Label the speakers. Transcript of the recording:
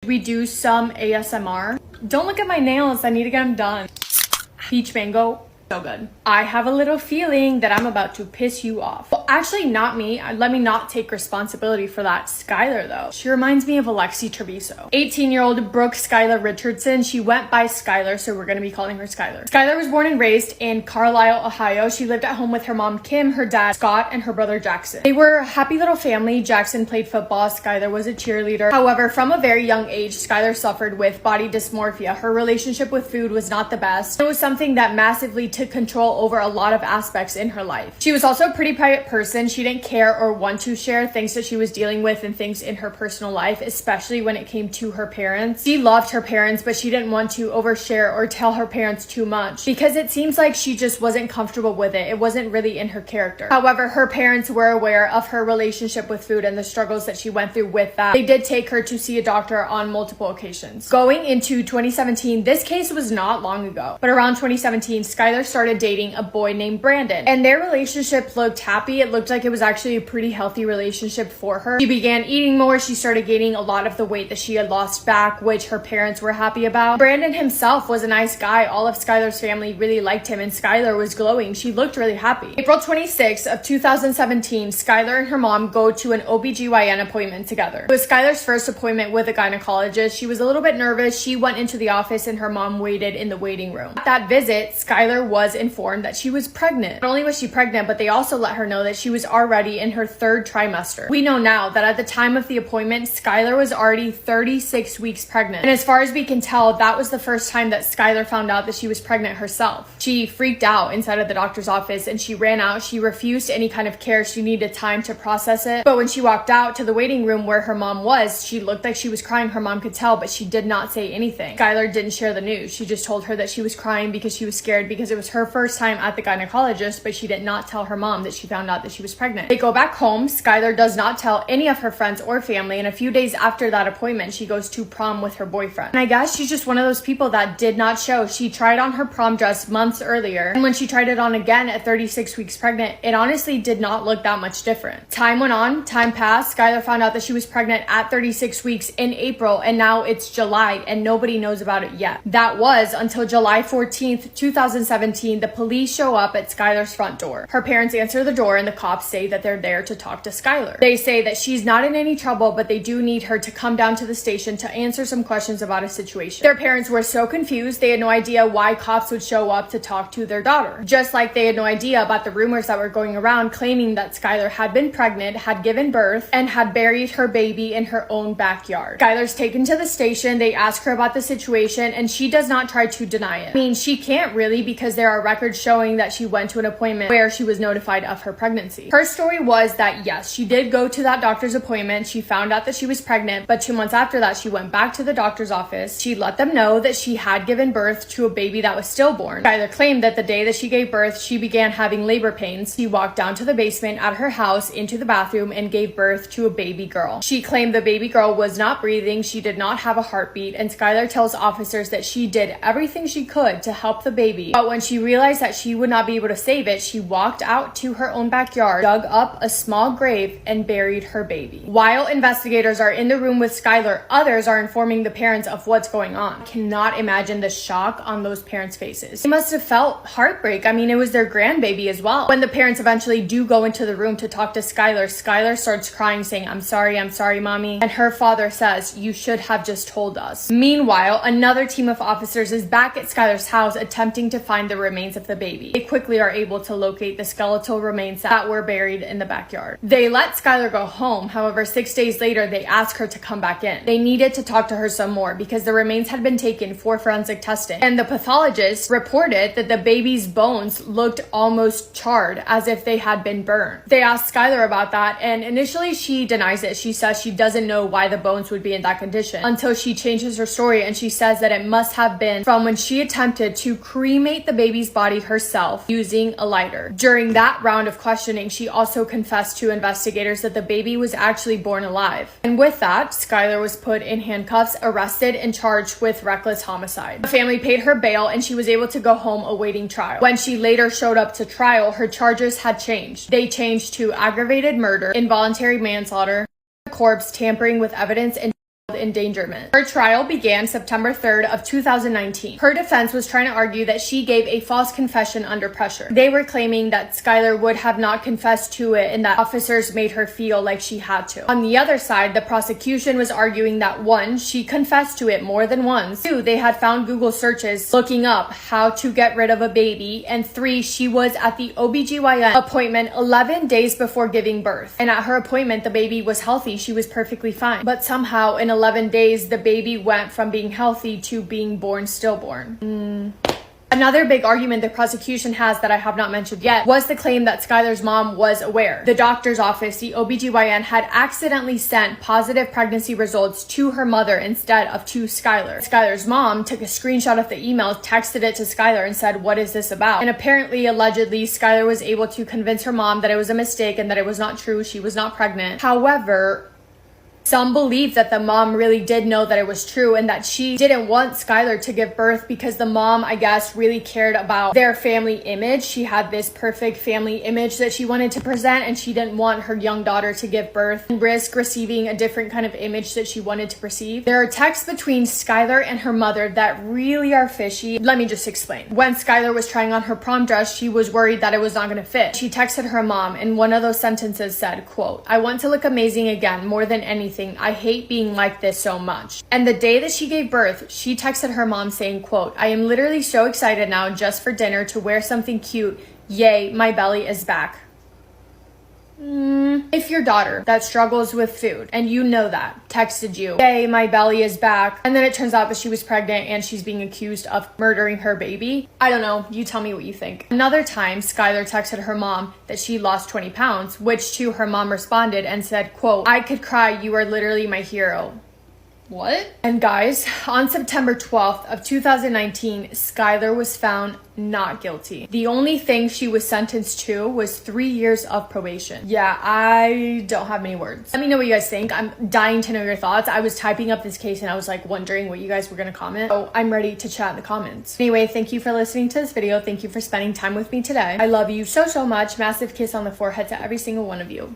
Speaker 1: we do some ASMR? Don't look at my nails. I need to get them done. Peach mango. So good. I have a little feeling that I'm about to piss you off. Well, actually not me. Let me not take responsibility for that. Skylar though. She reminds me of Alexee Trevizo. 18-year-old Brooke Skylar Richardson. She went by Skylar, so we're going to be calling her Skylar. Skylar was born and raised in Carlisle, Ohio. She lived at home with her mom, Kim, her dad, Scott, and her brother, Jackson. They were a happy little family. Jackson played football. Skylar was a cheerleader. However, from a very young age, Skylar suffered with body dysmorphia. Her relationship with food was not the best. It was something that massively took control over a lot of aspects in her life. She was also a pretty private person. She didn't care or want to share things that she was dealing with and things in her personal life, especially when it came to her parents. She loved her parents, but she didn't want to overshare or tell her parents too much because it seems like she just wasn't comfortable with it. It wasn't really in her character. However, her parents were aware of her relationship with food and the struggles that she went through with that. They did take her to see a doctor on multiple occasions. Going into 2017, this case was not long ago, but around 2017, Skylar started dating a boy named Brandon, and their relationship looked happy. It looked like it was actually a pretty healthy relationship for her. She began eating more. She started gaining a lot of the weight that she had lost back, which her parents were happy about. Brandon himself was a nice guy. All of Skylar's family really liked him, and Skylar was glowing. She looked really happy. April 26th of 2017, Skylar and her mom go to an OBGYN appointment together. It was Skylar's first appointment with a gynecologist. She was a little bit nervous. She went into the office and her mom waited in the waiting room. At that visit, Skylar was informed that she was pregnant. Not only was she pregnant, but they also let her know that she was already in her third trimester. We know now that at the time of the appointment, Skylar was already 36 weeks pregnant. And as far as we can tell, that was the first time that Skylar found out that she was pregnant herself. She freaked out inside of the doctor's office and she ran out. She refused any kind of care. She needed time to process it. But when she walked out to the waiting room where her mom was, she looked like she was crying. Her mom could tell, but she did not say anything. Skylar didn't share the news. She just told her that she was crying because she was scared because it was her first time at the gynecologist, but she did not tell her mom that she found out that she was pregnant. They go back home. Skylar does not tell any of her friends or family, and a few days after that appointment, she goes to prom with her boyfriend. And I guess she's just one of those people that did not show. She tried on her prom dress months earlier, and when she tried it on again at 36 weeks pregnant, it honestly did not look that much different. Time went on, time passed. Skylar found out that she was pregnant at 36 weeks in April, and now it's July, and nobody knows about it yet. That was until July 14th, 2017, the police show up at Skylar's front door. Her parents answer the door and the cops say that they're there to talk to Skylar. They say that she's not in any trouble, but they do need her to come down to the station to answer some questions about a situation. Their parents were so confused, they had no idea why cops would show up to talk to their daughter. Just like they had no idea about the rumors that were going around claiming that Skylar had been pregnant, had given birth, and had buried her baby in her own backyard. Skylar's taken to the station. They ask her about the situation and she does not try to deny it. I mean, she can't really because there are records showing that she went to an appointment where she was notified of her pregnancy. Her story was that yes, she did go to that doctor's appointment. She found out that she was pregnant, but 2 months after that, she went back to the doctor's office. She let them know that she had given birth to a baby that was stillborn. Skylar claimed that the day that she gave birth, she began having labor pains. She walked down to the basement at her house into the bathroom and gave birth to a baby girl. She claimed the baby girl was not breathing. She did not have a heartbeat, and Skylar tells officers that she did everything she could to help the baby, but when she realized that she would not be able to save it, she walked out to her own backyard, dug up a small grave, and buried her baby. While investigators are in the room with Skylar, others are informing the parents of what's going on. I cannot imagine the shock on those parents' faces. They must have felt heartbreak. I mean, it was their grandbaby as well. When the parents eventually do go into the room to talk to Skylar, Skylar starts crying, saying, I'm sorry, mommy. And her father says, you should have just told us. Meanwhile, another team of officers is back at Skylar's house attempting to find the remains of the baby. They quickly are able to locate the skeletal remains that were buried in the backyard. They let Skylar go home. However, 6 days later, they ask her to come back in. They needed to talk to her some more because the remains had been taken for forensic testing, and the pathologist reported that the baby's bones looked almost charred, as if they had been burned. They asked Skylar about that, and initially she denies it. She says she doesn't know why the bones would be in that condition until she changes her story, and she says that it must have been from when she attempted to cremate the baby's body herself using a lighter. During that round of questioning, she also confessed to investigators that the baby was actually born alive. And with that, Skylar was put in handcuffs, arrested, and charged with reckless homicide. The family paid her bail and she was able to go home awaiting trial. When she later showed up to trial, her charges had changed. They changed to aggravated murder, involuntary manslaughter, corpse, tampering with evidence, and endangerment. Her trial began September 3rd of 2019. Her defense was trying to argue that she gave a false confession under pressure. They were claiming that Skylar would have not confessed to it and that officers made her feel like she had to. On the other side, the prosecution was arguing that 1, she confessed to it more than once, 2, they had found Google searches looking up how to get rid of a baby, and 3, she was at the OBGYN appointment 11 days before giving birth. And at her appointment, the baby was healthy. She was perfectly fine. But somehow in 11 days, the baby went from being healthy to being born stillborn. Another big argument the prosecution has that I have not mentioned yet was the claim that Skylar's mom was aware. The doctor's office, the OBGYN, had accidentally sent positive pregnancy results to her mother instead of to Skylar. Skylar's mom took a screenshot of the email, texted it to Skylar, and said, "What is this about?" And apparently, allegedly, Skylar was able to convince her mom that it was a mistake and that it was not true. She was not pregnant. However, some believe that the mom really did know that it was true and that she didn't want Skylar to give birth because the mom, I guess, really cared about their family image. She had this perfect family image that she wanted to present, and she didn't want her young daughter to give birth and risk receiving a different kind of image that she wanted to perceive. There are texts between Skylar and her mother that really are fishy. Let me just explain. When Skylar was trying on her prom dress, she was worried that it was not going to fit. She texted her mom, and one of those sentences said, quote, "I want to look amazing again more than anything. I hate being like this so much." And the day that she gave birth, she texted her mom saying, quote, "I am literally so excited now just for dinner to wear something cute. Yay, my belly is back." If your daughter that struggles with food and you know that texted you, "Yay, my belly is back," and then it turns out that she was pregnant and she's being accused of murdering her baby, I don't know. You tell me what you think. Another time, Skylar texted her mom that she lost 20 pounds, which to her mom responded and said, quote, "I could cry. You are literally my hero." What? And guys, on September 12th of 2019, Skylar was found not guilty. The only thing she was sentenced to was 3 years of probation. Yeah, I don't have many words. Let me know what you guys think. I'm dying to know your thoughts. I was typing up this case and I was like wondering what you guys were gonna comment. So I'm ready to chat in the comments. Anyway, thank you for listening to this video. Thank you for spending time with me today. I love you so, so much. Massive kiss on the forehead to every single one of you.